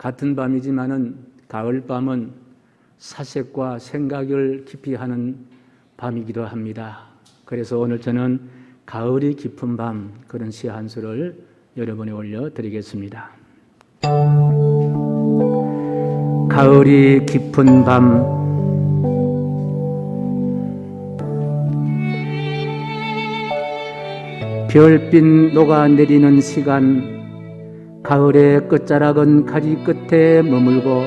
같은 밤이지만은 가을밤은 사색과 생각을 깊이 하는 밤이기도 합니다. 그래서 오늘 저는 가을이 깊은 밤, 그런 시 한 수를 여러분에 올려드리겠습니다. 가을이 깊은 밤, 별빛 녹아내리는 시간, 가을의 끝자락은 가지 끝에 머물고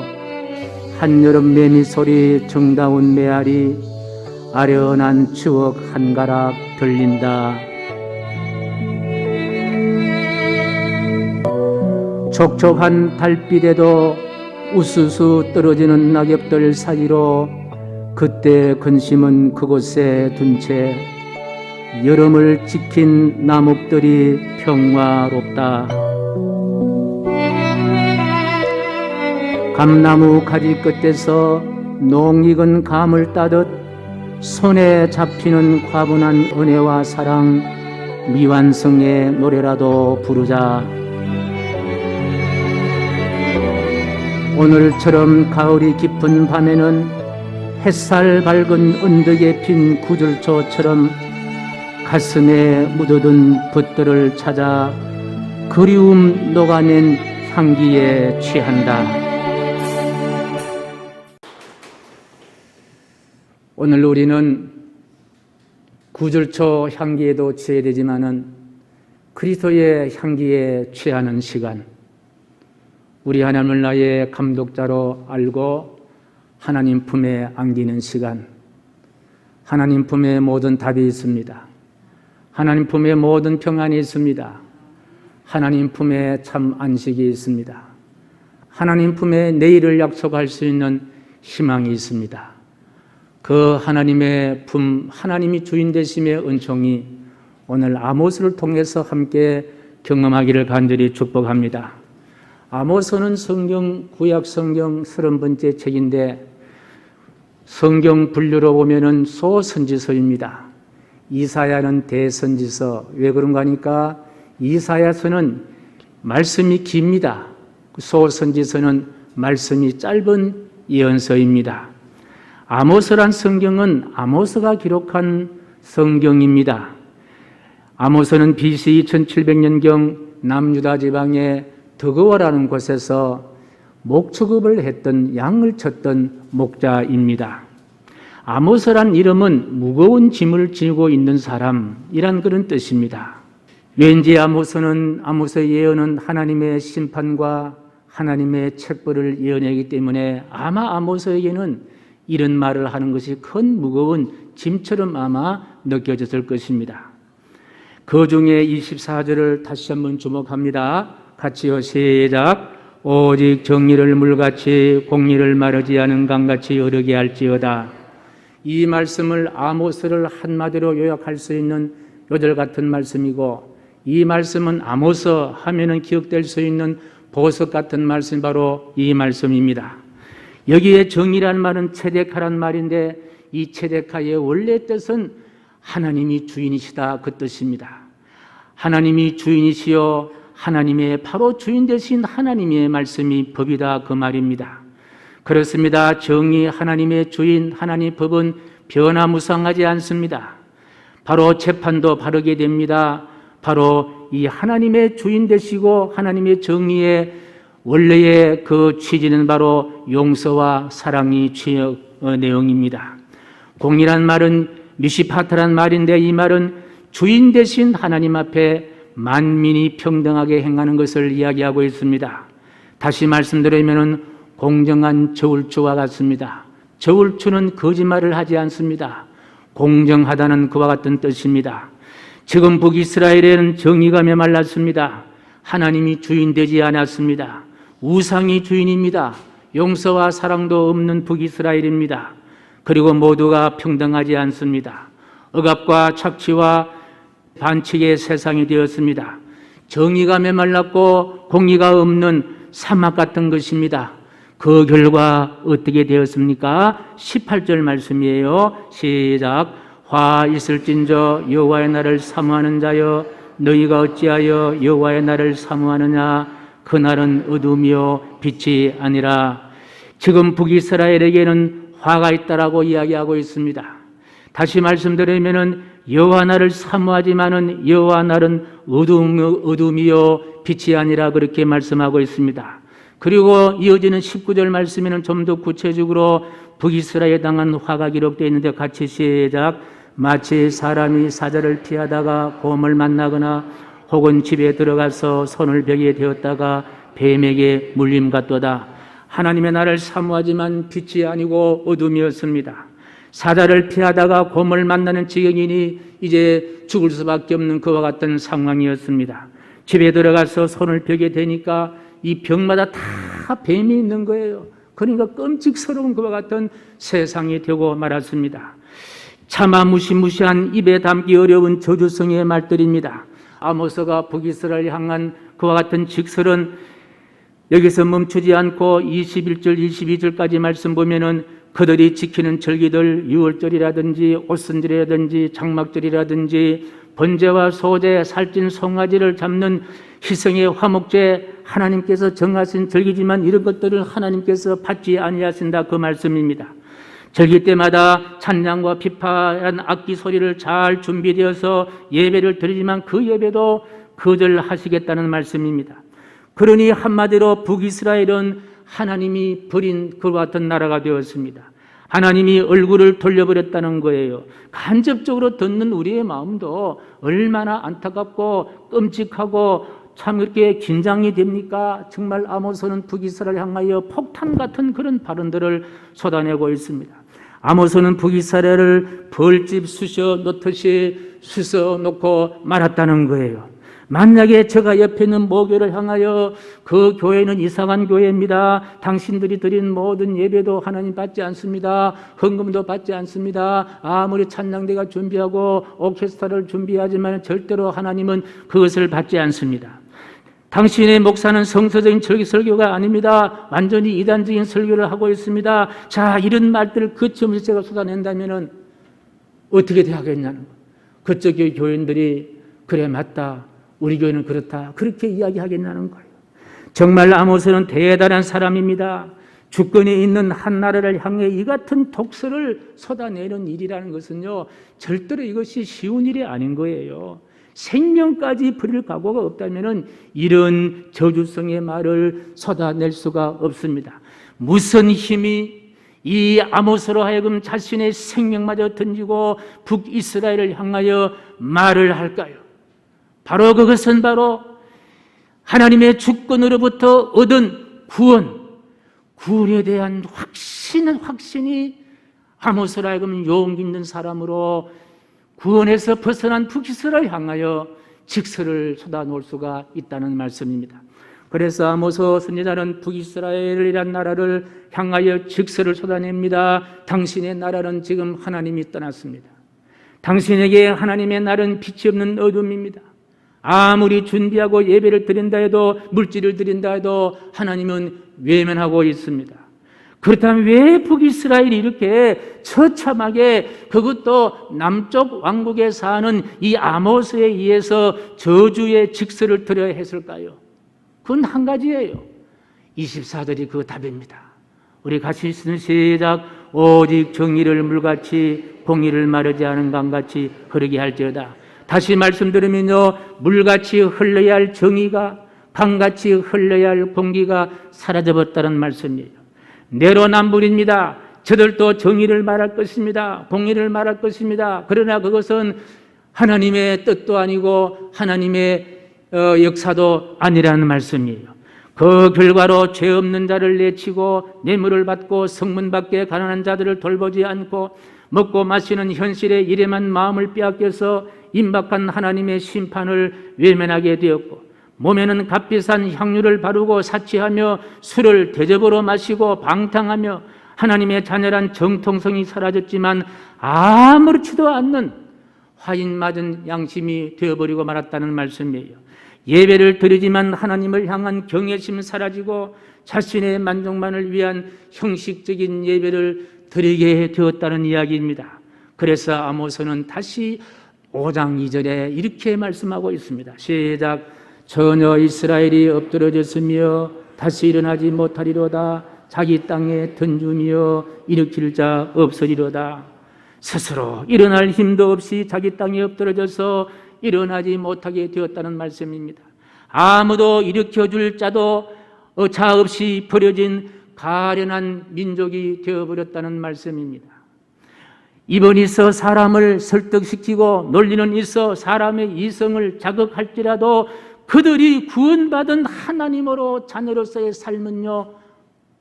한여름 매미 소리 정다운 메아리, 아련한 추억 한 가락 들린다. 촉촉한 달빛에도 우수수 떨어지는 낙엽들 사이로 그때 근심은 그곳에 둔 채 여름을 지킨 나뭇들이 평화롭다. 감나무 가지 끝에서 농익은 감을 따듯 손에 잡히는 과분한 은혜와 사랑, 미완성의 노래라도 부르자. 오늘처럼 가을이 깊은 밤에는 햇살 밝은 언덕에 핀 구절초처럼 가슴에 묻어둔 붓들을 찾아 그리움 녹아낸 향기에 취한다. 오늘 우리는 구절초 향기에도 취해야 되지만은 그리스도의 향기에 취하는 시간, 우리 하나님을 나의 감독자로 알고 하나님 품에 안기는 시간, 하나님 품에 모든 답이 있습니다. 하나님 품에 모든 평안이 있습니다. 하나님 품에 참 안식이 있습니다. 하나님 품에 내일을 약속할 수 있는 희망이 있습니다. 그 하나님의 품, 하나님이 주인 되심의 은총이 오늘 아모스를 통해서 함께 경험하기를 간절히 축복합니다. 아모스는 성경, 구약 성경 30번째 책인데 성경 분류로 보면은 소선지서입니다. 이사야는 대선지서. 왜 그런가 하니까 이사야서는 말씀이 깁니다. 소선지서는 말씀이 짧은 예언서입니다. 아모스란 성경은 아모스가 기록한 성경입니다. 아모스는 BC 2700년경 남유다 지방의 드거와라는 곳에서 목축업을 했던, 양을 쳤던 목자입니다. 아모스란 이름은 무거운 짐을 지고 있는 사람이란 그런 뜻입니다. 왠지 아모스의 예언은 하나님의 심판과 하나님의 책벌을 예언하기 때문에 아마 아모스에게는 이런 말을 하는 것이 큰 무거운 짐처럼 아마 느껴졌을 것입니다. 그 중에 24절을 다시 한번 주목합니다. 같이요, 시작. 오직 정의를 물같이 공의를 마르지 않은 강같이 어르게 할지어다. 이 말씀을 아모스를 한마디로 요약할 수 있는 요절 같은 말씀이고, 이 말씀은 아모스 하면은 기억될 수 있는 보석 같은 말씀이 바로 이 말씀입니다. 여기에 정의란 말은 체데카란 말인데 이 체데카의 원래 뜻은 하나님이 주인이시다, 그 뜻입니다. 하나님이 주인이시여 하나님의 바로 주인 되신 하나님의 말씀이 법이다, 그 말입니다. 그렇습니다. 정의, 하나님의 주인, 하나님의 법은 변화무쌍하지 않습니다. 바로 재판도 바르게 됩니다. 바로 이 하나님의 주인 되시고 하나님의 정의의 원래의 그 취지는 바로 용서와 사랑이 주요 내용입니다. 공의란 말은 미시파트란 말인데 이 말은 주인 되신 하나님 앞에 만민이 평등하게 행하는 것을 이야기하고 있습니다. 다시 말씀드리면 공정한 저울추와 같습니다. 저울추는 거짓말을 하지 않습니다. 공정하다는 그와 같은 뜻입니다. 지금 북이스라엘에는 정의가 메말랐습니다. 하나님이 주인 되지 않았습니다. 우상이 주인입니다. 용서와 사랑도 없는 북이스라엘입니다. 그리고 모두가 평등하지 않습니다. 억압과 착취와 반칙의 세상이 되었습니다. 정의가 메말랐고 공의가 없는 사막 같은 것입니다. 그 결과 어떻게 되었습니까? 18절 말씀이에요. 시작. 화 있을진저 여호와의 날을 사모하는 자여, 너희가 어찌하여 여호와의 날을 사모하느냐? 그날은 어둠이요 빛이 아니라. 지금 북이스라엘에게는 화가 있다라고 이야기하고 있습니다. 다시 말씀드리면은 여호와 나를 사모하지만은 여호와 날은 어둠이요 빛이 아니라 그렇게 말씀하고 있습니다. 그리고 이어지는 19절 말씀에는 좀 더 구체적으로 북이스라엘에 당한 화가 기록되어 있는데 같이 시작. 마치 사람이 사자를 피하다가 곰을 만나거나 혹은 집에 들어가서 손을 벽에 대었다가 뱀에게 물림 같도다. 하나님의 나를 사모하지만 빛이 아니고 어둠이었습니다. 사자를 피하다가 곰을 만나는 지경이니 이제 죽을 수밖에 없는 그와 같은 상황이었습니다. 집에 들어가서 손을 벽에 대니까 이 벽마다 다 뱀이 있는 거예요. 그러니까 끔찍스러운 그와 같은 세상이 되고 말았습니다. 차마 무시무시한 입에 담기 어려운 저주성의 말들입니다. 아모스가 북이스라엘 향한 그와 같은 직설은 여기서 멈추지 않고 21절 22절까지 말씀 보면은 그들이 지키는 절기들 유월절이라든지 오순절이라든지 장막절이라든지 번제와 소제 살찐 송아지를 잡는 희생의 화목제 하나님께서 정하신 절기지만 이런 것들을 하나님께서 받지 아니하신다 그 말씀입니다. 절기 때마다 찬양과 비파한 악기 소리를 잘 준비되어서 예배를 드리지만 그 예배도 거절하시겠다는 말씀입니다. 그러니 한마디로 북이스라엘은 하나님이 버린 그와 같은 나라가 되었습니다. 하나님이 얼굴을 돌려버렸다는 거예요. 간접적으로 듣는 우리의 마음도 얼마나 안타깝고 끔찍하고 참 이렇게 긴장이 됩니까? 정말 아모스는 북이스라엘 향하여 폭탄 같은 그런 발언들을 쏟아내고 있습니다. 아모스는 북이스라엘을 벌집 쑤셔 놓듯이 쑤셔 놓고 말았다는 거예요. 만약에 제가 옆에 있는 모교를 향하여 그 교회는 이상한 교회입니다. 당신들이 드린 모든 예배도 하나님 받지 않습니다. 헌금도 받지 않습니다. 아무리 찬양대가 준비하고 오케스트라를 준비하지만 절대로 하나님은 그것을 받지 않습니다. 당신의 목사는 성서적인 설교가 아닙니다. 완전히 이단적인 설교를 하고 있습니다. 자, 이런 말들을 그쯤에서 제가 쏟아낸다면 어떻게 되겠냐는 거예요. 그쪽 교인들이 그래 맞다. 우리 교회는 그렇다. 그렇게 이야기하겠냐는 거예요. 정말 아모스는 대단한 사람입니다. 주권이 있는 한 나라를 향해 이 같은 독설을 쏟아내는 일이라는 것은요, 절대로 이것이 쉬운 일이 아닌 거예요. 생명까지 버릴 각오가 없다면 이런 저주성의 말을 쏟아낼 수가 없습니다. 무슨 힘이 이 아모스로 하여금 자신의 생명마저 던지고 북이스라엘을 향하여 말을 할까요? 바로 그것은 바로 하나님의 주권으로부터 얻은 구원에 대한 확신이 아모스로 하여금 용기 있는 사람으로 구원에서 벗어난 북이스라엘을 향하여 직설을 쏟아놓을 수가 있다는 말씀입니다. 그래서 아모스 선지자는 북이스라엘이란 나라를 향하여 직설을 쏟아냅니다. 당신의 나라는 지금 하나님이 떠났습니다. 당신에게 하나님의 날은 빛이 없는 어둠입니다. 아무리 준비하고 예배를 드린다 해도 물질을 드린다 해도 하나님은 외면하고 있습니다. 그렇다면 왜 북이스라엘이 이렇게 처참하게 그것도 남쪽 왕국에 사는 이 아모스에 의해서 저주의 직설을 드려야 했을까요? 그건 한 가지예요. 24절이 그 답입니다. 우리 같이 쓰는 시작. 오직 정의를 물같이 공의를 마르지 않은 강같이 흐르게 할지어다. 다시 말씀드리면요, 물같이 흘러야 할 정의가 강같이 흘러야 할 공기가 사라져버렸다는 말씀이에요. 내로남불입니다. 저들도 정의를 말할 것입니다. 공의를 말할 것입니다. 그러나 그것은 하나님의 뜻도 아니고 하나님의 역사도 아니라는 말씀이에요. 그 결과로 죄 없는 자를 내치고 뇌물을 받고 성문 밖에 가난한 자들을 돌보지 않고 먹고 마시는 현실의 일에만 마음을 빼앗겨서 임박한 하나님의 심판을 외면하게 되었고, 몸에는 값비싼 향유를 바르고 사치하며 술을 대접으로 마시고 방탕하며 하나님의 잔열한 정통성이 사라졌지만 아무렇지도 않는 화인 맞은 양심이 되어버리고 말았다는 말씀이에요. 예배를 드리지만 하나님을 향한 경외심은 사라지고 자신의 만족만을 위한 형식적인 예배를 드리게 되었다는 이야기입니다. 그래서 아모스는 다시 5장 2절에 이렇게 말씀하고 있습니다. 시작. 전혀 이스라엘이 엎드러졌으며 다시 일어나지 못하리로다. 자기 땅에 던주며 일으킬 자 없으리로다. 스스로 일어날 힘도 없이 자기 땅에 엎드러져서 일어나지 못하게 되었다는 말씀입니다. 아무도 일으켜줄 자도 자 없이 버려진 가련한 민족이 되어버렸다는 말씀입니다. 입은 있어 사람을 설득시키고 논리는 있어 사람의 이성을 자극할지라도 그들이 구원받은 하나님으로 자녀로서의 삶은요,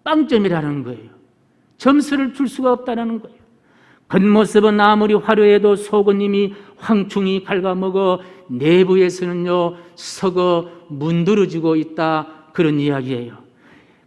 빵점이라는 거예요. 점수를 줄 수가 없다는 거예요. 겉모습은 아무리 화려해도 속은 이미 황충이 갉아먹어 내부에서는요, 썩어 문드러지고 있다, 그런 이야기예요.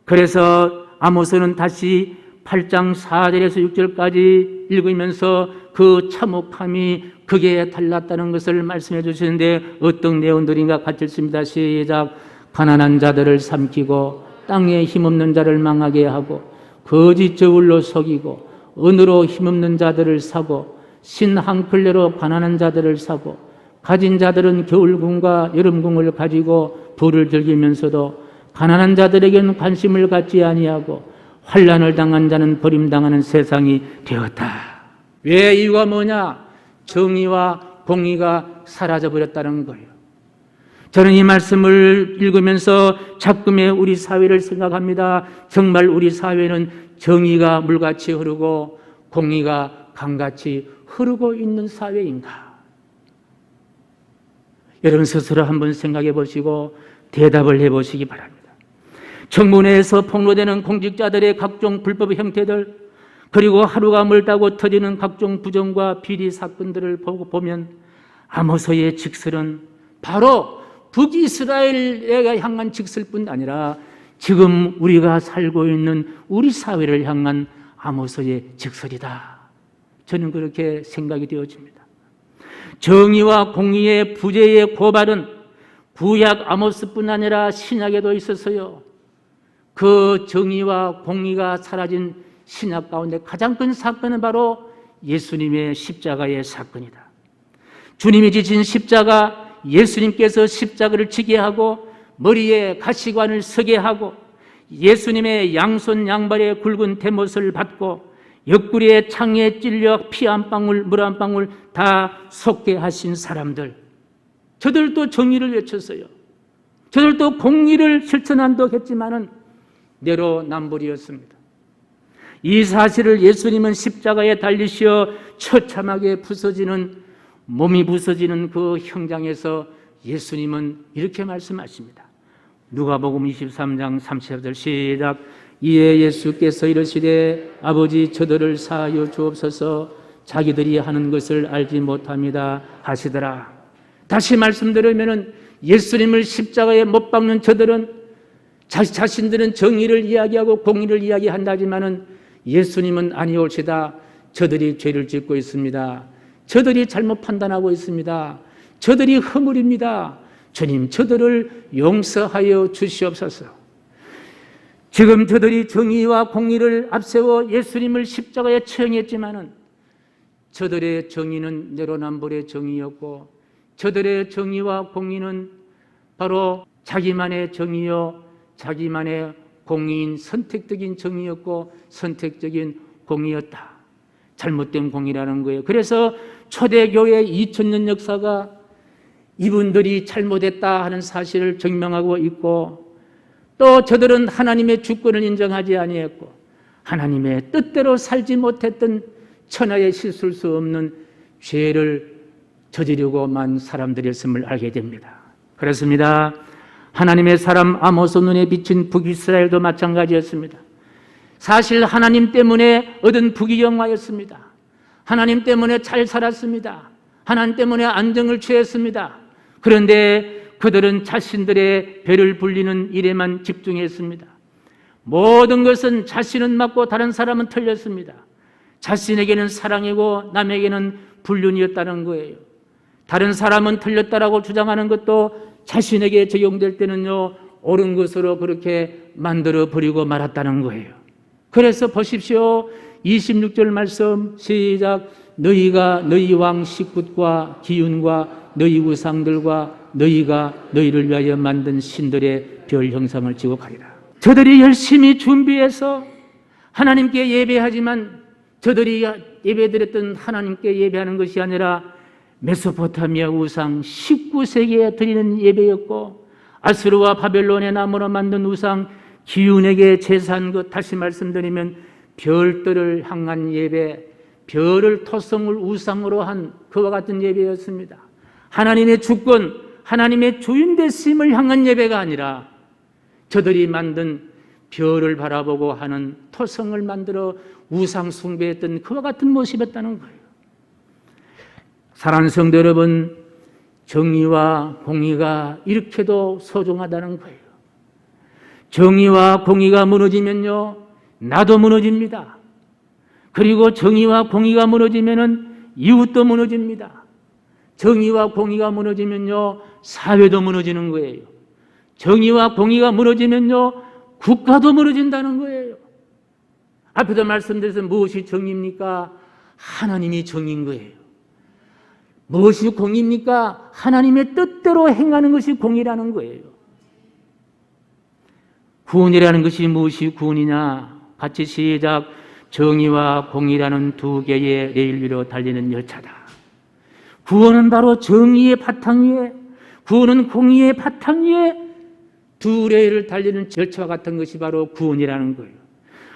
그래서 아모스는 다시 8장 4절에서 6절까지 읽으면서 그 참혹함이 극에 달랐다는 것을 말씀해 주시는데, 어떤 내용들인가 같이 읽습니다. 시작. 가난한 자들을 삼키고 땅에 힘없는 자를 망하게 하고 거짓 저울로 속이고 은으로 힘없는 자들을 사고 신 한 클레로 가난한 자들을 사고 가진 자들은 겨울궁과 여름궁을 가지고 부를 즐기면서도 가난한 자들에게는 관심을 갖지 아니하고 환난을 당한 자는 버림당하는 세상이 되었다. 왜? 이유가 뭐냐? 정의와 공의가 사라져버렸다는 거예요. 저는 이 말씀을 읽으면서 자꾸의 우리 사회를 생각합니다. 정말 우리 사회는 정의가 물같이 흐르고 공의가 강같이 흐르고 있는 사회인가? 여러분 스스로 한번 생각해 보시고 대답을 해 보시기 바랍니다. 청문회에서 폭로되는 공직자들의 각종 불법 형태들, 그리고 하루가 멀다고 터지는 각종 부정과 비리 사건들을 보면 아모스의 직설은 바로 북이스라엘에 향한 직설뿐 아니라 지금 우리가 살고 있는 우리 사회를 향한 아모스의 직설이다. 저는 그렇게 생각이 되어집니다. 정의와 공의의 부재의 고발은 구약 아모스뿐 아니라 신약에도 있었어요. 그 정의와 공의가 사라진 신약 가운데 가장 큰 사건은 바로 예수님의 십자가의 사건이다. 주님이 지신 십자가, 예수님께서 십자가를 지게 하고 머리에 가시관을 서게 하고 예수님의 양손 양발에 굵은 대못을 받고 옆구리에 창에 찔려 피 한 방울 물 한 방울 다 솟게 하신 사람들, 저들도 정의를 외쳤어요. 저들도 공의를 실천한다고 했지만은 내로남불이었습니다. 이 사실을 예수님은 십자가에 달리시어 처참하게 부서지는, 몸이 부서지는 그 현장에서 예수님은 이렇게 말씀하십니다. 누가복음 23장 30절 시작. 이에 예수께서 이르시되 아버지 저들을 사하여 주옵소서 자기들이 하는 것을 알지 못합니다 하시더라. 다시 말씀드리면 예수님을 십자가에 못 박는 저들은 자신들은 정의를 이야기하고 공의를 이야기한다지만은 예수님은 아니올시다. 저들이 죄를 짓고 있습니다. 저들이 잘못 판단하고 있습니다. 저들이 허물입니다. 주님, 저들을 용서하여 주시옵소서. 지금 저들이 정의와 공의를 앞세워 예수님을 십자가에 처형했지만은 저들의 정의는 내로남불의 정의였고 저들의 정의와 공의는 바로 자기만의 정의요, 자기만의 공의인 선택적인 정의였고 선택적인 공의였다. 잘못된 공의라는 거예요. 그래서 초대교회 2000년 역사가 이분들이 잘못했다 하는 사실을 증명하고 있고, 또 저들은 하나님의 주권을 인정하지 아니했고 하나님의 뜻대로 살지 못했던 천하에 씻을 수 없는 죄를 저지르고만 사람들이었음을 알게 됩니다. 그렇습니다. 하나님의 사람 아모스 눈에 비친 북이스라엘도 마찬가지였습니다. 사실 하나님 때문에 얻은 부귀영화였습니다. 하나님 때문에 잘 살았습니다. 하나님 때문에 안정을 취했습니다. 그런데 그들은 자신들의 배를 불리는 일에만 집중했습니다. 모든 것은 자신은 맞고 다른 사람은 틀렸습니다. 자신에게는 사랑이고 남에게는 불륜이었다는 거예요. 다른 사람은 틀렸다라고 주장하는 것도 자신에게 적용될 때는요, 옳은 것으로 그렇게 만들어 버리고 말았다는 거예요. 그래서 보십시오. 26절 말씀 시작. 너희가 너희 왕 식굿과 기운과 너희 우상들과 너희가 너희를 위하여 만든 신들의 별 형상을 지고 가리라. 저들이 열심히 준비해서 하나님께 예배하지만 저들이 예배드렸던 하나님께 예배하는 것이 아니라 메소포타미아 우상 19세기에 드리는 예배였고, 아수르와 바벨론의 나무로 만든 우상 기운에게 제사한 것, 다시 말씀드리면 별들을 향한 예배, 별을 토성을 우상으로 한 그와 같은 예배였습니다. 하나님의 주권, 하나님의 주인 되심을 향한 예배가 아니라 저들이 만든 별을 바라보고 하는 토성을 만들어 우상 숭배했던 그와 같은 모습이었다는 거예요. 사랑하는 성도 여러분, 정의와 공의가 이렇게도 소중하다는 거예요. 정의와 공의가 무너지면요, 나도 무너집니다. 그리고 정의와 공의가 무너지면은 이웃도 무너집니다. 정의와 공의가 무너지면요, 사회도 무너지는 거예요. 정의와 공의가 무너지면요, 국가도 무너진다는 거예요. 앞에도 말씀드려서 무엇이 정의입니까? 하나님이 정의인 거예요. 무엇이 공의입니까? 하나님의 뜻대로 행하는 것이 공의라는 거예요. 구원이라는 것이 무엇이 구원이냐? 같이 시작. 정의와 공의라는 두 개의 레일 위로 달리는 열차다. 구원은 바로 정의의 바탕 위에, 구원은 공의의 바탕 위에 두 레일을 달리는 열차와 같은 것이 바로 구원이라는 거예요.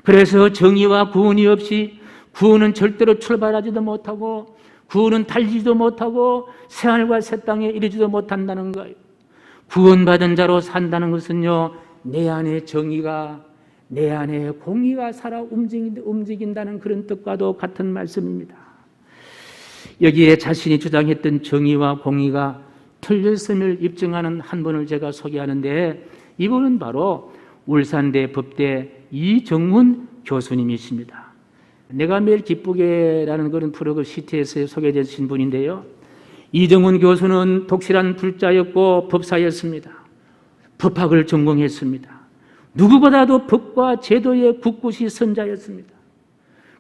그래서 정의와 구원이 없이 구원은 절대로 출발하지도 못하고, 구원은 달리지도 못하고, 새하늘과 새 땅에 이르지도 못한다는 거예요. 구원받은 자로 산다는 것은요, 내 안에 정의가, 내 안에 공의가 살아 움직인다는 그런 뜻과도 같은 말씀입니다. 여기에 자신이 주장했던 정의와 공의가 틀렸음을 입증하는 한 분을 제가 소개하는데, 이분은 바로 울산대 법대 이정훈 교수님이십니다. 내가 매일 기쁘게라는 그런 프로그램 CT에서 소개되신 분인데요, 이정훈 교수는 독실한 불자였고 법사였습니다. 법학을 전공했습니다. 누구보다도 법과 제도의 굳굳이 선자였습니다.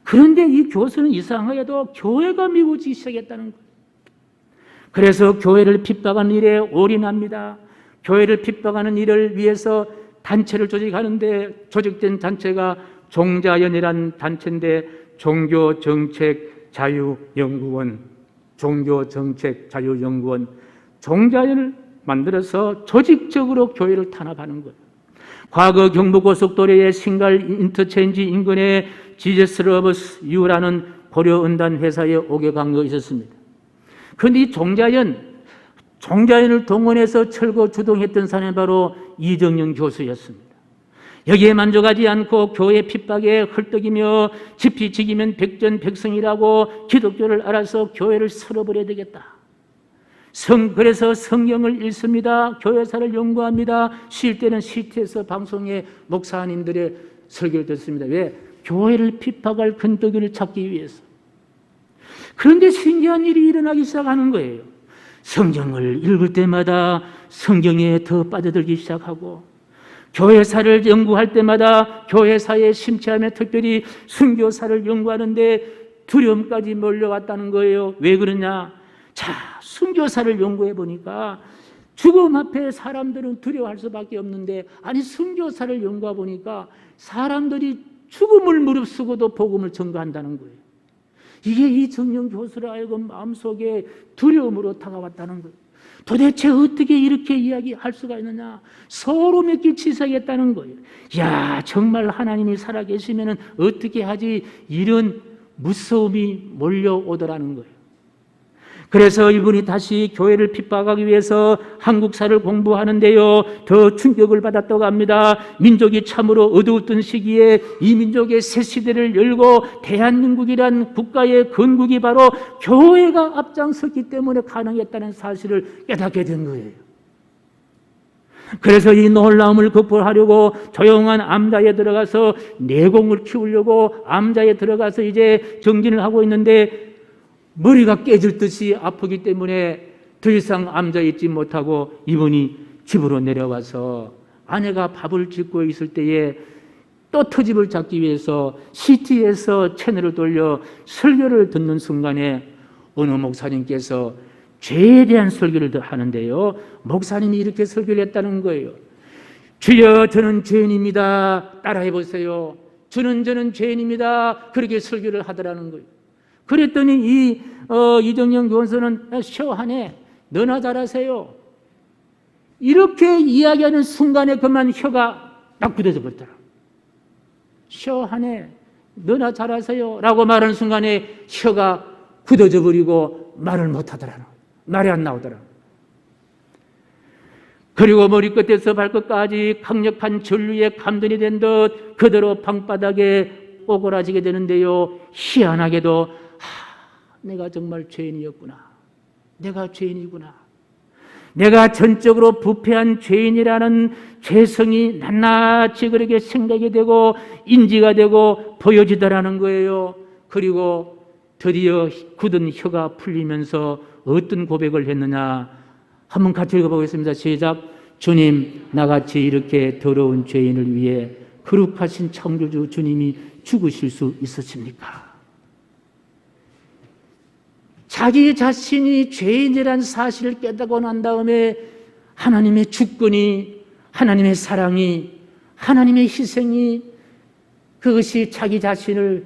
그런데 이 교수는 이상하게도 교회가 미워지기 시작했다는 거예요. 그래서 교회를 핍박하는 일에 올인합니다. 교회를 핍박하는 일을 위해서 단체를 조직하는데, 조직된 단체가 종자연이라는 단체인데, 종교정책자유연구원, 종교정책자유연구원, 종자연을 만들어서 조직적으로 교회를 탄압하는 거예요. 과거 경부고속도로의 신갈 인터체인지 인근에 지저스러버스 유라는 고려은단 회사에 5개 강요가 있었습니다. 그런데 이 종자연을 동원해서 철거 주동했던 사람이 바로 이정영 교수였습니다. 여기에 만족하지 않고 교회 핍박에 헐떡이며 지피지기면 백전백승이라고 기독교를 알아서 교회를 쓸어버려야 되겠다. 그래서 성경을 읽습니다. 교회사를 연구합니다. 쉴 때는 CT에서 방송에 목사님들의 설교를 듣습니다. 왜? 교회를 핍박할 근거기를 찾기 위해서. 그런데 신기한 일이 일어나기 시작하는 거예요. 성경을 읽을 때마다 성경에 더 빠져들기 시작하고, 교회사를 연구할 때마다 교회사에 심취하며 특별히 순교사를 연구하는데 두려움까지 몰려왔다는 거예요. 왜 그러냐? 자, 순교사를 연구해 보니까 죽음 앞에 사람들은 두려워할 수밖에 없는데, 아니 순교사를 연구해 보니까 사람들이 죽음을 무릅쓰고도 복음을 전가한다는 거예요. 이게 이정영 교수를 알고 마음속에 두려움으로 다가왔다는 거예요. 도대체 어떻게 이렇게 이야기할 수가 있느냐? 소름이 끼치기 시작했다는 거예요. 야, 정말 하나님이 살아계시면 어떻게 하지? 이런 무서움이 몰려오더라는 거예요. 그래서 이분이 다시 교회를 핍박하기 위해서 한국사를 공부하는데요, 더 충격을 받았다고 합니다. 민족이 참으로 어두웠던 시기에 이 민족의 새 시대를 열고 대한민국이란 국가의 건국이 바로 교회가 앞장섰기 때문에 가능했다는 사실을 깨닫게 된 거예요. 그래서 이 놀라움을 극복하려고 조용한 암자에 들어가서 내공을 키우려고 암자에 들어가서 이제 정진을 하고 있는데, 머리가 깨질 듯이 아프기 때문에 더 이상 암자에 있지 못하고 이분이 집으로 내려와서 아내가 밥을 짓고 있을 때에 또 터집을 잡기 위해서 CT에서 채널을 돌려 설교를 듣는 순간에 어느 목사님께서 죄에 대한 설교를 하는데요, 목사님이 이렇게 설교를 했다는 거예요. 주여 저는 죄인입니다. 따라해 보세요. 저는 죄인입니다. 그렇게 설교를 하더라는 거예요. 그랬더니 이정영 교원서는 셔하네, 너나 잘하세요. 이렇게 이야기하는 순간에 그만 혀가 딱 굳어져 버렸더라. 셔하네, 너나 잘하세요 라고 말하는 순간에 혀가 굳어져 버리고 말을 못하더라는, 말이 안 나오더라. 그리고 머리끝에서 발끝까지 강력한 전류에 감전이 된 듯 그대로 방바닥에 오그라지게 되는데요, 희한하게도 내가 정말 죄인이었구나, 내가 죄인이구나, 내가 전적으로 부패한 죄인이라는 죄성이 낱낱이 그렇게 생각이 되고 인지가 되고 보여지더라는 거예요. 그리고 드디어 굳은 혀가 풀리면서 어떤 고백을 했느냐, 한번 같이 읽어보겠습니다. 시작. 주님, 나같이 이렇게 더러운 죄인을 위해 거룩하신 창조주 주님이 죽으실 수 있으십니까? 자기 자신이 죄인이라는 사실을 깨닫고 난 다음에 하나님의 주권이, 하나님의 사랑이, 하나님의 희생이, 그것이 자기 자신을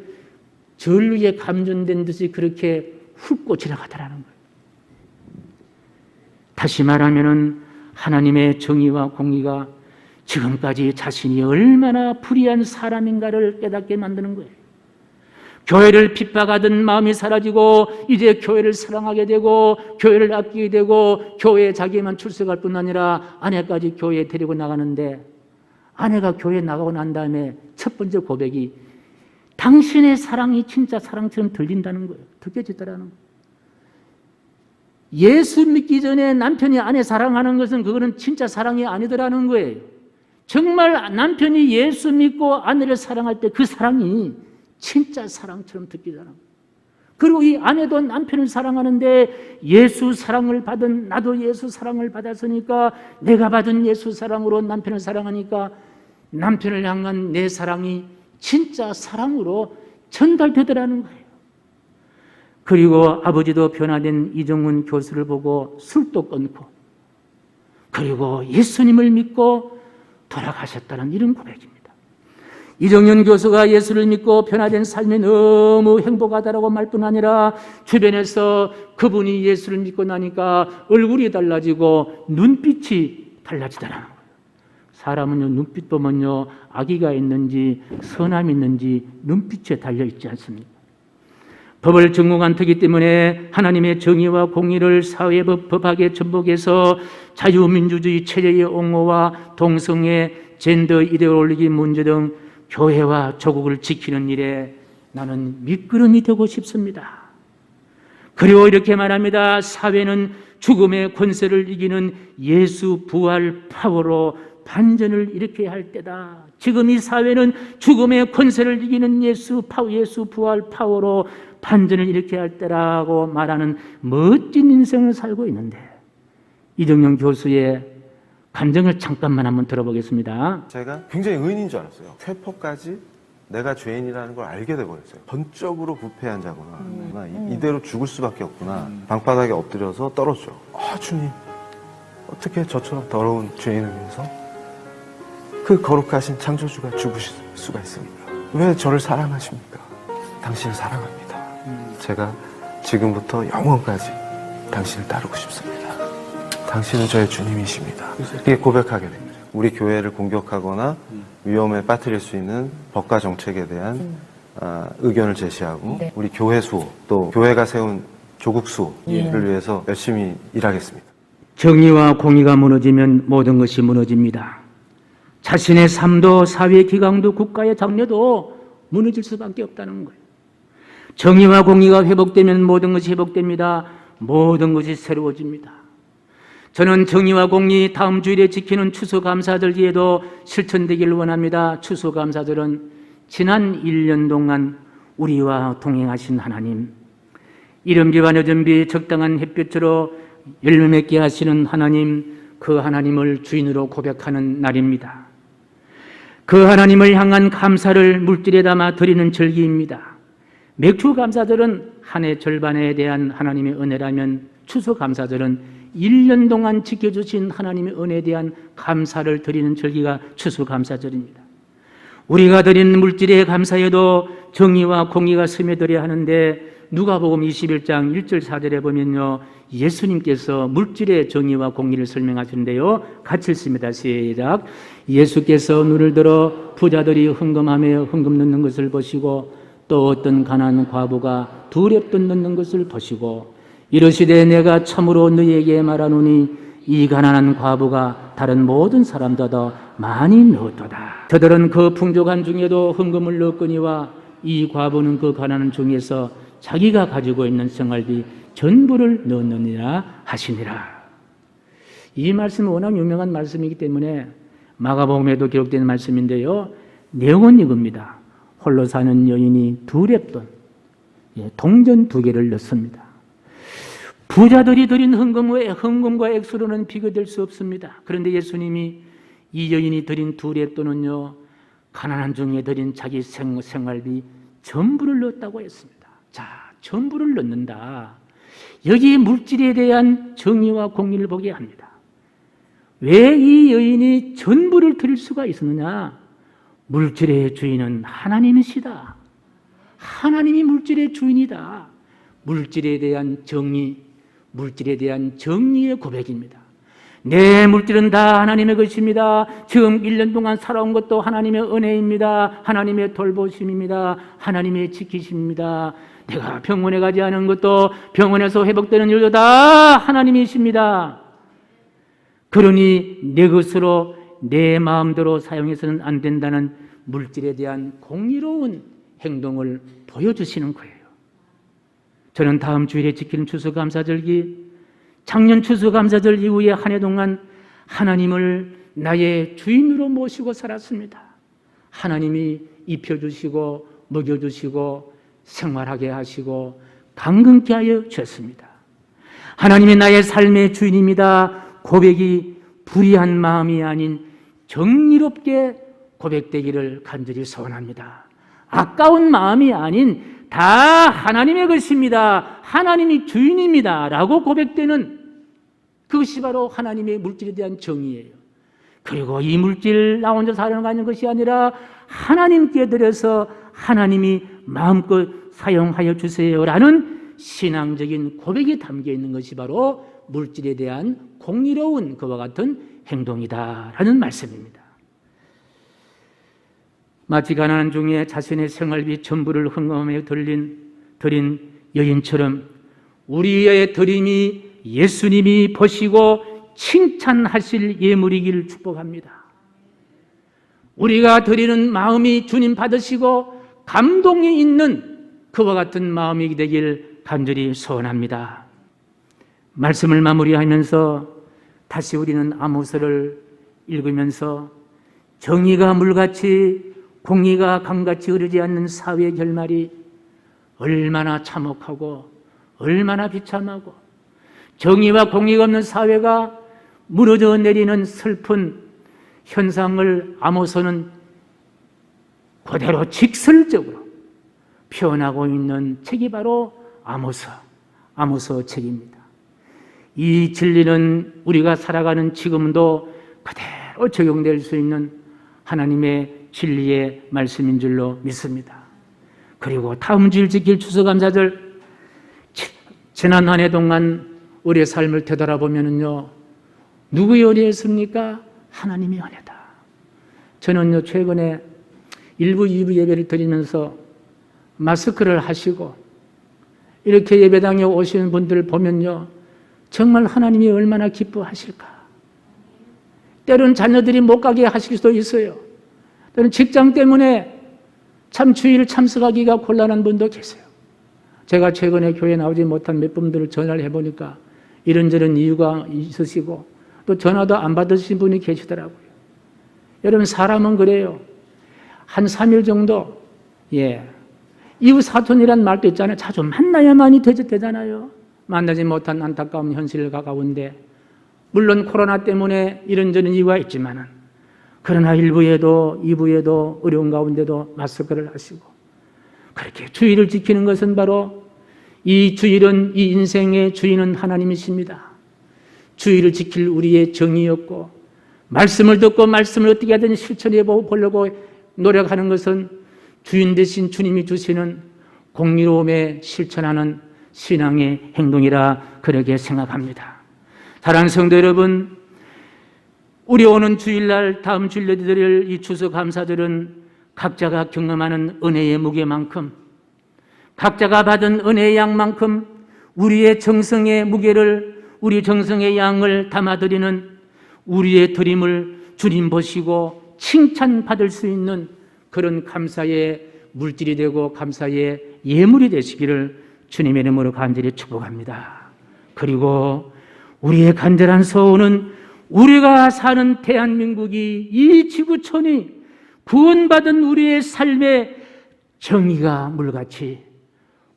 전류에 감전된 듯이 그렇게 훑고 지나가더라는 거예요. 다시 말하면은 하나님의 정의와 공의가 지금까지 자신이 얼마나 불의한 사람인가를 깨닫게 만드는 거예요. 교회를 핍박하던 마음이 사라지고 이제 교회를 사랑하게 되고 교회를 아끼게 되고 교회에 자기만 출석할 뿐 아니라 아내까지 교회에 데리고 나가는데, 아내가 교회에 나가고 난 다음에 첫 번째 고백이 당신의 사랑이 진짜 사랑처럼 들린다는 거예요. 느껴지더라는 거예요. 예수 믿기 전에 남편이 아내 사랑하는 것은 그거는 진짜 사랑이 아니더라는 거예요. 정말 남편이 예수 믿고 아내를 사랑할 때 그 사랑이 진짜 사랑처럼 느끼잖아. 그리고 이 아내도 남편을 사랑하는데 예수 사랑을 받은, 나도 예수 사랑을 받았으니까 내가 받은 예수 사랑으로 남편을 사랑하니까 남편을 향한 내 사랑이 진짜 사랑으로 전달되더라는 거예요. 그리고 아버지도 변화된 이정훈 교수를 보고 술도 끊고 그리고 예수님을 믿고 돌아가셨다는 이런 고백입니다. 이정현 교수가 예수를 믿고 변화된 삶이 너무 행복하다라고 말뿐 아니라 주변에서 그분이 예수를 믿고 나니까 얼굴이 달라지고 눈빛이 달라지더라는 거예요. 사람은요, 눈빛 보면요, 악의가 있는지 선함이 있는지 눈빛에 달려있지 않습니까? 법을 전공한 터기 때문에 하나님의 정의와 공의를 사회법 법학에 전복해서 자유민주주의 체제의 옹호와 동성애, 젠더 이데올로기 문제 등 교회와 조국을 지키는 일에 나는 밑거름이 되고 싶습니다. 그리고 이렇게 말합니다. 사회는 죽음의 권세를 이기는 예수 부활 파워로 반전을 일으켜야 할 때다. 지금 이 사회는 죽음의 권세를 이기는 예수 부활 파워로 반전을 일으켜야 할 때라고 말하는 멋진 인생을 살고 있는데, 이정영 교수의 감정을 잠깐만 한번 들어보겠습니다. 제가 굉장히 의인인 줄 알았어요. 세포까지 내가 죄인이라는 걸 알게 돼버렸어요. 전적으로 부패한 자구나. 이대로 죽을 수밖에 없구나. 방바닥에 엎드려서 떨었죠. 주님, 어떻게 저처럼 더러운 죄인을 위해서 그 거룩하신 창조주가 죽으실 수가 있습니까? 왜 저를 사랑하십니까? 당신을 사랑합니다. 제가 지금부터 영원까지 당신을 따르고 싶습니다. 당신은 저의 주님이십니다. 이렇게 고백하게 된 거죠. 우리 교회를 공격하거나 위험에 빠뜨릴 수 있는 법과 정책에 대한 의견을 제시하고 우리 교회 수호, 또 교회가 세운 조국 수호를 위해서 열심히 일하겠습니다. 정의와 공의가 무너지면 모든 것이 무너집니다. 자신의 삶도 사회의 기강도 국가의 장래도 무너질 수밖에 없다는 거예요. 정의와 공의가 회복되면 모든 것이 회복됩니다. 모든 것이 새로워집니다. 저는 정의와 공의 다음 주일에 지키는 추수감사절기에도 실천되기를 원합니다. 추수감사절은 지난 1년 동안 우리와 동행하신 하나님, 이른비와 늦은비 적당한 햇볕으로 열매 맺게 하시는 하나님, 그 하나님을 주인으로 고백하는 날입니다. 그 하나님을 향한 감사를 물질에 담아 드리는 절기입니다. 맥주 감사절은 한 해 절반에 대한 하나님의 은혜라면 추수감사절은 1년 동안 지켜주신 하나님의 은혜에 대한 감사를 드리는 절기가 추수감사절입니다. 우리가 드리는 물질에 감사해도 정의와 공의가 스며들어야 하는데 누가복음 21장 1절 4절에 보면요, 예수님께서 물질의 정의와 공의를 설명하시는데요, 같이 읽습니다. 시작. 예수께서 눈을 들어 부자들이 헌금하며 헌금 넣는 것을 보시고 또 어떤 가난한 과부가 두렵돈 넣는 것을 보시고 이르시되 내가 참으로 너희에게 말하노니 이 가난한 과부가 다른 모든 사람보다 많이 넣었도다. 저들은 그 풍족한 중에도 헌금을 넣었거니와 이 과부는 그 가난한 중에서 자기가 가지고 있는 생활비 전부를 넣느니라 하시니라. 이 말씀은 워낙 유명한 말씀이기 때문에 마가복음에도 기록된 말씀인데요, 내용은 이겁니다. 홀로 사는 여인이 2렙돈, 동전 2개를 넣습니다. 부자들이 드린 헌금과 액수로는 비교될 수 없습니다. 그런데 예수님이 이 여인이 드린 2렙돈은요, 가난한 중에 드린 자기 생활비 전부를 넣었다고 했습니다. 자, 전부를 넣는다. 여기 물질에 대한 정의와 공의를 보게 합니다. 왜 이 여인이 전부를 드릴 수가 있었느냐? 물질의 주인은 하나님이시다. 하나님이 물질의 주인이다. 물질에 대한 정의, 물질에 대한 정의의 고백입니다. 내 물질은 다 하나님의 것입니다. 지금 1년 동안 살아온 것도 하나님의 은혜입니다. 하나님의 돌보심입니다. 하나님의 지키심입니다. 내가 병원에 가지 않은 것도 병원에서 회복되는 일도 다 하나님이십니다. 그러니 내 것으로 내 마음대로 사용해서는 안 된다는 물질에 대한 공의로운 행동을 보여주시는 거예요. 저는 다음 주일에 지키는 추수감사절기, 작년 추수감사절 이후에 한 해 동안 하나님을 나의 주인으로 모시고 살았습니다. 하나님이 입혀주시고 먹여주시고 생활하게 하시고 강건케 하여 주셨습니다. 하나님이 나의 삶의 주인입니다. 고백이 불의한 마음이 아닌 정의롭게 고백되기를 간절히 소원합니다. 아까운 마음이 아닌 다 하나님의 것입니다. 하나님이 주인입니다. 라고 고백되는 그것이 바로 하나님의 물질에 대한 정의예요. 그리고 이 물질 나 혼자 사용하는 것이 아니라 하나님께 드려서 하나님이 마음껏 사용하여 주세요라는 신앙적인 고백이 담겨 있는 것이 바로 물질에 대한 공의로운 그와 같은 행동이다라는 말씀입니다. 마치 가난한 중에 자신의 생활비 전부를 헌금하며 드린 여인처럼 우리의 드림이 예수님이 보시고 칭찬하실 예물이기를 축복합니다. 우리가 드리는 마음이 주님 받으시고 감동이 있는 그와 같은 마음이 되길 간절히 소원합니다. 말씀을 마무리하면서 다시 우리는 아모스를 읽으면서 정의가 물같이 공의가 강같이 흐르지 않는 사회의 결말이 얼마나 참혹하고 얼마나 비참하고 정의와 공의가 없는 사회가 무너져 내리는 슬픈 현상을 아모스는 그대로 직설적으로 표현하고 있는 책이 바로 아모스 책입니다. 이 진리는 우리가 살아가는 지금도 그대로 적용될 수 있는 하나님의 진리의 말씀인 줄로 믿습니다. 그리고 다음 주일 지킬 추수감사절, 지난 한 해 동안 우리의 삶을 되돌아보면요, 누구의 은혜였습니까? 하나님의 은혜다. 저는요, 최근에 1부, 2부 예배를 드리면서 마스크를 하시고 이렇게 예배당에 오시는 분들을 보면요, 정말 하나님이 얼마나 기뻐하실까. 때로는 자녀들이 못 가게 하실 수도 있어요. 때로는 직장 때문에 참 주일 참석하기가 곤란한 분도 계세요. 제가 최근에 교회에 나오지 못한 몇 분들을 전화를 해보니까 이런저런 이유가 있으시고 또 전화도 안 받으신 분이 계시더라고요. 여러분, 사람은 그래요. 한 3일 정도, 이웃 사촌이란 말도 있잖아요. 자주 만나야만이 되잖아요. 만나지 못한 안타까운 현실 가까운데, 물론 코로나 때문에 이런저런 이유가 있지만은, 그러나 1부에도 2부에도 어려운 가운데도 마스크를 하시고 그렇게 주의를 지키는 것은 바로 이 주일은, 이 인생의 주인은 하나님이십니다. 주일을 지킬 우리의 정의였고, 말씀을 듣고 말씀을 어떻게 하든 실천해 보려고 노력하는 것은 주인 대신 주님이 주시는 공의로움에 실천하는 신앙의 행동이라 그렇게 생각합니다. 사랑하는 성도 여러분, 우리 오는 주일날 다음 주일에 드릴 이 추수감사절은 각자가 경험하는 은혜의 무게만큼, 각자가 받은 은혜의 양만큼 우리의 정성의 무게를, 우리 정성의 양을 담아드리는 우리의 드림을 주님 보시고 칭찬받을 수 있는 그런 감사의 물질이 되고 감사의 예물이 되시기를 주님의 이름으로 간절히 축복합니다. 그리고 우리의 간절한 소원은 우리가 사는 대한민국이, 이 지구촌이 구원받은 우리의 삶에 정의가 물같이,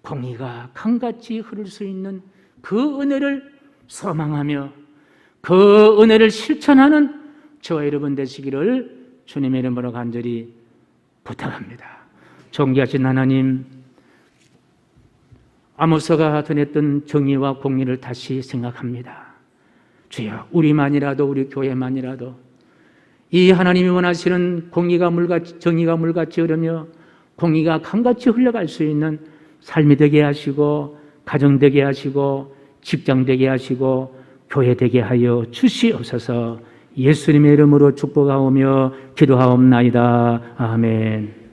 공의가 강같이 흐를 수 있는 그 은혜를 소망하며 그 은혜를 실천하는 저와 여러분 되시기를 주님의 이름으로 간절히 부탁합니다. 존귀하신 하나님, 아모스가 전했던 정의와 공의를 다시 생각합니다. 주여, 우리만이라도, 우리 교회만이라도 이 하나님이 원하시는 공의가 물같이, 정의가 물같이 흐르며 공의가 강같이 흘러갈 수 있는 삶이 되게 하시고, 가정 되게 하시고, 직장 되게 하시고, 교회 되게 하여 주시옵소서. 예수님의 이름으로 축복하오며 기도하옵나이다. 아멘.